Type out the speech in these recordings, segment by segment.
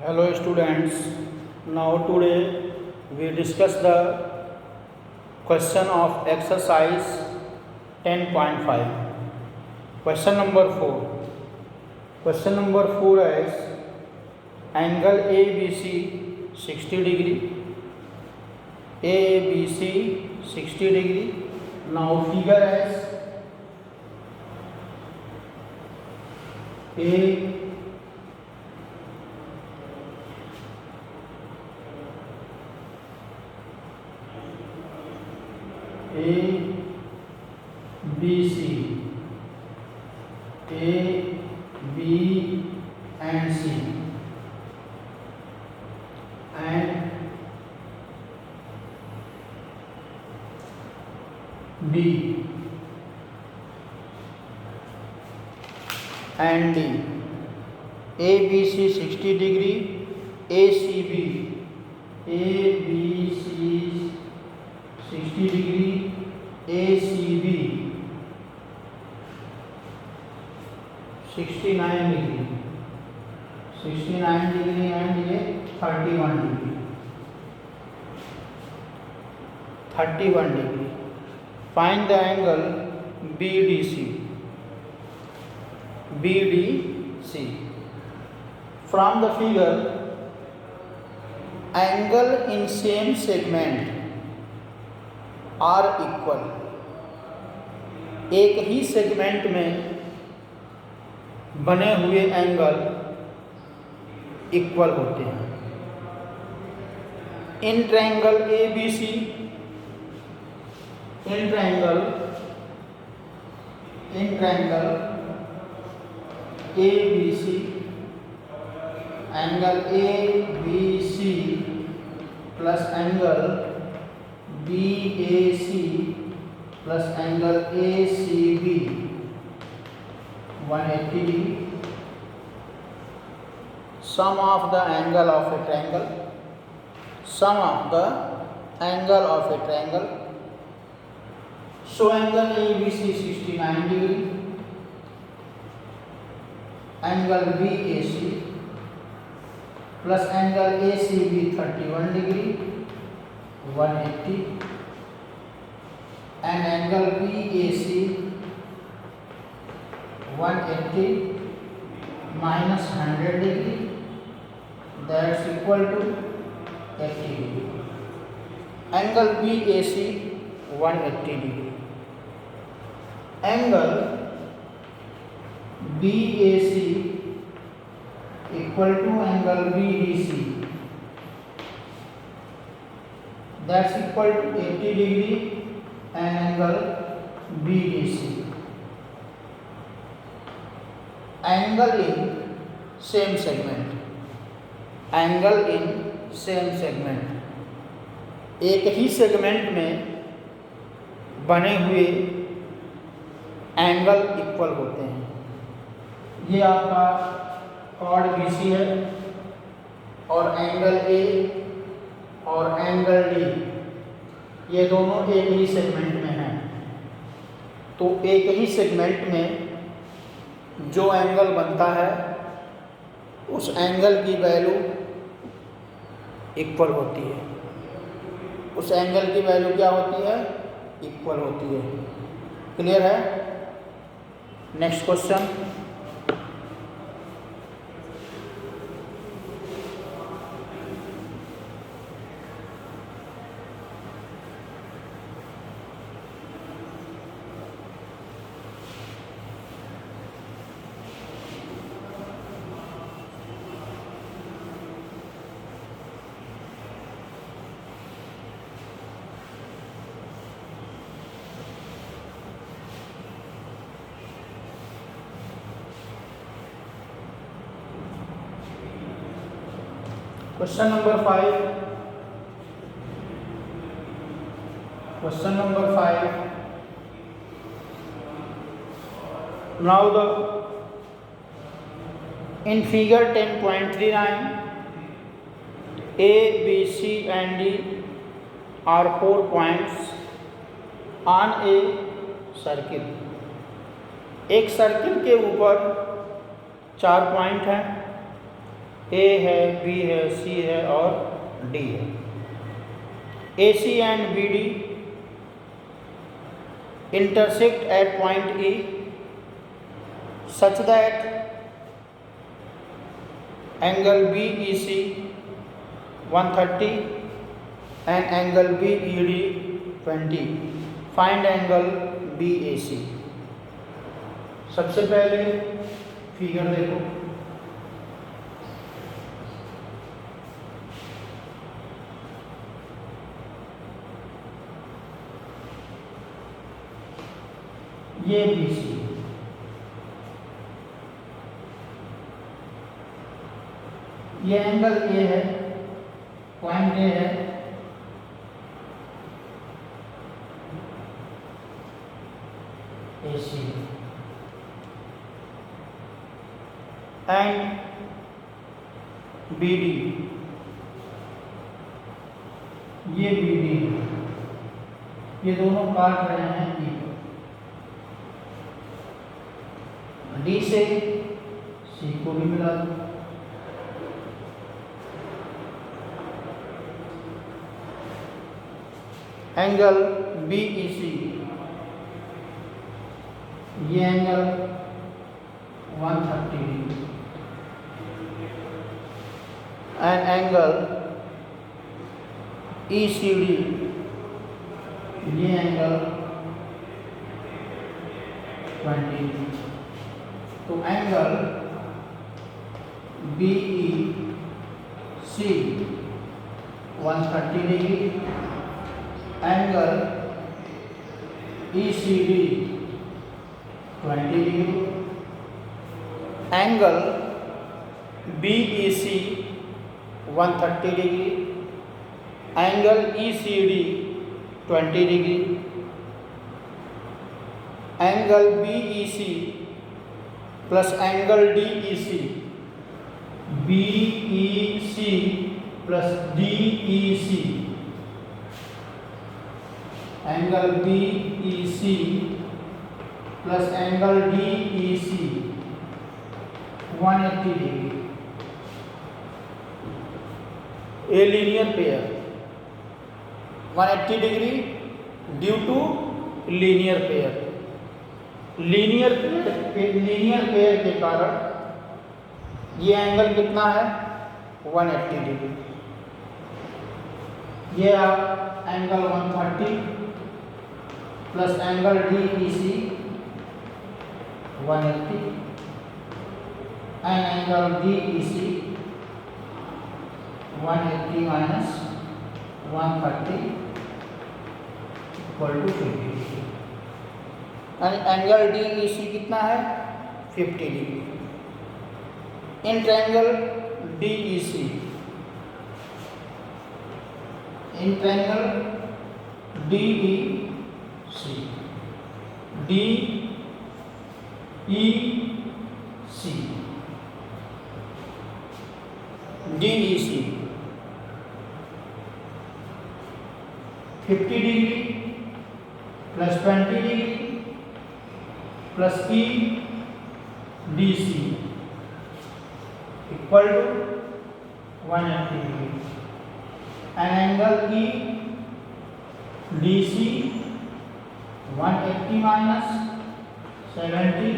Hello students, now today we discuss the question of exercise 10.5. Question number 4. Question number 4 is angle ABC 60 degree. ABC 60 degree. Now figure is A B C, A B and C, and D and D. ABC 60 degree, ACB, ABC 60 degree, ACB 69 degree, 69 degree and ये 31 degree, 31 degree. Find the angle BDC. BDC. From the figure, angle in same segment are equal, एक ही segment में बने हुए angle equal होते हैं. In triangle A B C, in triangle A B C, angle A B C plus angle BAC plus angle ACB 180 degree. Sum of the angle of a triangle. Sum of the angle of a triangle. So angle ABC 69 degree. Angle BAC plus angle ACB 31 degree. 180 and angle BAC 180 minus 100 degree, that's equal to 80 degree. Angle BAC 180 degree. Angle BAC equal to angle BDC, that's equal to 80 degree and angle BDC. Angle in same segment. Angle in same segment. एक ही segment में बने हुए angle equal होते हैं. ये आपका cord BC है और एंगल A और एंगल डी, ये दोनों एक ही सेगमेंट में हैं. तो एक ही सेगमेंट में जो एंगल बनता है उस एंगल की वैल्यू इक्वल होती है. उस एंगल की वैल्यू क्या होती है? इक्वल होती है. क्लियर है? Next question. Question number 5. Question number 5. Now in figure 10.39, A, B, C and D are 4 points on a circle. एक सर्किल के ऊपर 4 पॉइंट हैं ए है, बी है, सी है और डी है। A C and B D intersect at point E such that angle BEC 130 and angle BED 20. Find angle BAC. सबसे पहले फिगर देखो, ये BC, ये एंगल ए है, पॉइंट ए है, AC एंड BD, ये BD है, ये दोनों काट रहे हैं E को। डी से सी को भी मिला दो, एंगल BEC, ये angle 130 degree and angle ECD, ये एंगल 20 डिग्री। तो angle BEC 130 degree, angle ECD 20 degree, angle BEC 130 degree, angle ECD 20 degree, angle BEC plus angle DEC, BEC plus DEC, angle BEC plus angle DEC 180 degree. A linear pair 180 degree due to linear pair. Linear pair के कारण ये angle कितना है 180 degree. ये आप angle 130 plus angle DEC 180 and angle DEC 180 minus 130 equal to 50 degree. Angle DEC कितना है 50 degree. In triangle DEC, in triangle DEC, DEC 50 degree plus 20 degree plus EDC equal to 180 degree and angle EDC 180 minus 70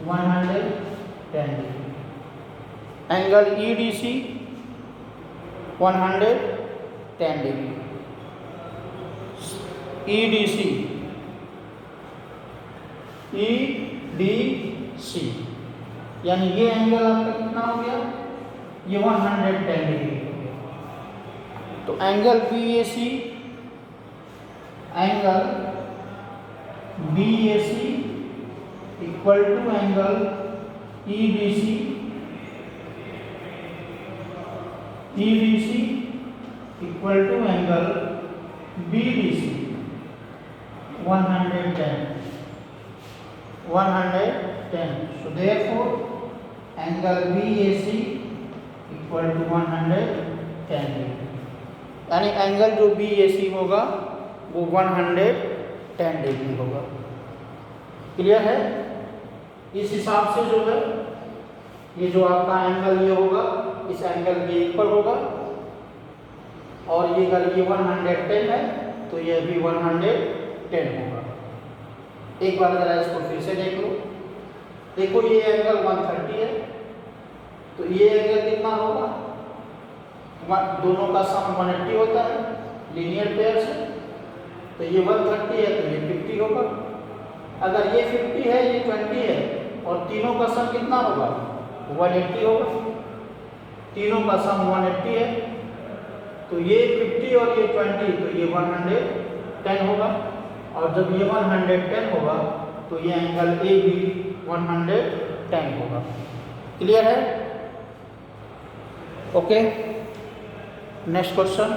110 degree, angle EDC 110 degree, EDC यानी ये angle आपका कितना हो गया, ये 110 degree हो गया। तो angle BAC equal to angle EDC equal to angle BDC 110. So therefore angle BAC equal to 110 degree, यानी एंगल जो BAC होगा वो 110 डिग्री होगा। क्लियर है? इस हिसाब से जो है ये जो आपका एंगल ये होगा इस एंगल के इक्वल होगा, और ये अगर ये 110 है तो ये भी 110 होगा। एक बार जरा इसको फिर से देख लो। देखो ये एंगल 130 है, तो ये एंगल कितना होगा, दोनों का सम 180 होता है लीनियर पेयर से, तो ये 130 है तो ये 50 होगा। अगर ये 50 है ये 20 है और तीनों का सम कितना होगा 180 होगा, तीनों का सम 180 है, तो ये 50 और ये 20 तो ये 110 होगा, और जब ये 110 होगा तो ये एंगल ए भी 110 होगा। क्लियर है? Okay, next question.